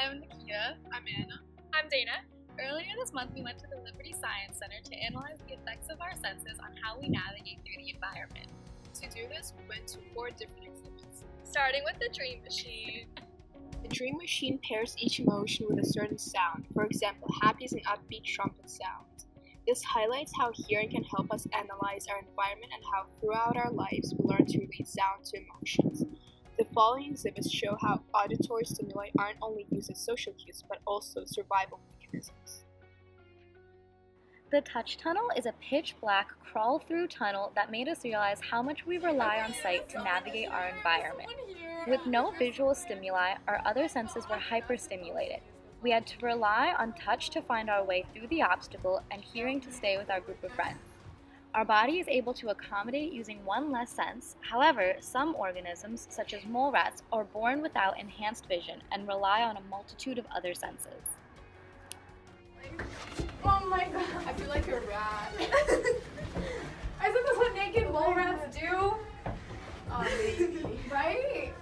I'm Nikita. I'm Anna. I'm Dana. Earlier this month, we went to the Liberty Science Center to analyze the effects of our senses on how we navigate through the environment. To do this, we went to 4 different exhibits. Starting with the Dream Machine. The Dream Machine pairs each emotion with a certain sound. For example, happy is an upbeat trumpet sound. This highlights how hearing can help us analyze our environment and how throughout our lives we learn to relate sound to emotions. The following exhibits show how auditory stimuli aren't only used as social cues, but also survival mechanisms. The Touch Tunnel is a pitch-black, crawl-through tunnel that made us realize how much we rely on sight to navigate our environment. With no visual stimuli, our other senses were hyperstimulated. We had to rely on touch to find our way through the obstacle and hearing to stay with our group of friends. Our body is able to accommodate using one less sense. However, some organisms, such as mole rats, are born without enhanced vision and rely on a multitude of other senses. Oh my god, I feel like a rat. Isn't this what naked mole rats do? Maybe. Right?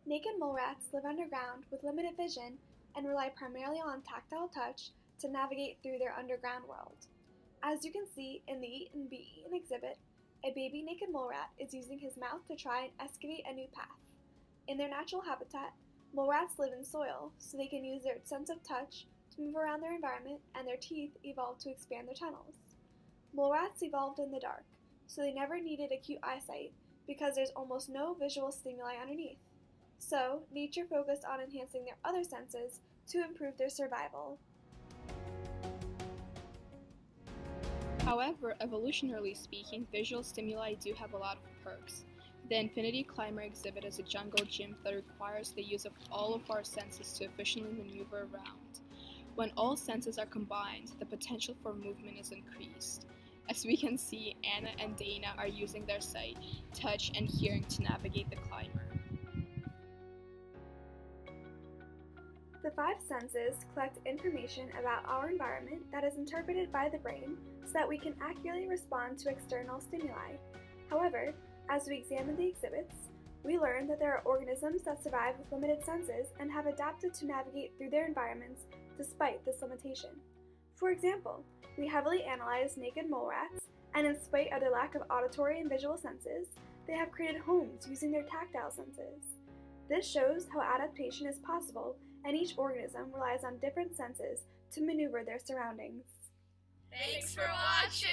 Naked mole rats live underground with limited vision and rely primarily on tactile touch to navigate through their underground world. As you can see in the Eat and Be Eaten exhibit, a baby naked mole rat is using his mouth to try and excavate a new path. In their natural habitat, mole rats live in soil, so they can use their sense of touch to move around their environment, and their teeth evolved to expand their tunnels. Mole rats evolved in the dark, so they never needed acute eyesight because there's almost no visual stimuli underneath. So, nature focused on enhancing their other senses to improve their survival. However, evolutionarily speaking, visual stimuli do have a lot of perks. The Infinity Climber exhibit is a jungle gym that requires the use of all of our senses to efficiently maneuver around. When all senses are combined, the potential for movement is increased. As we can see, Anna and Dana are using their sight, touch, and hearing to navigate the climber. The 5 senses collect information about our environment that is interpreted by the brain so that we can accurately respond to external stimuli. However, as we examine the exhibits, we learn that there are organisms that survive with limited senses and have adapted to navigate through their environments despite this limitation. For example, we heavily analyzed naked mole rats, and in spite of their lack of auditory and visual senses, they have created homes using their tactile senses. This shows how adaptation is possible, and each organism relies on different senses to maneuver their surroundings. Thanks for watching!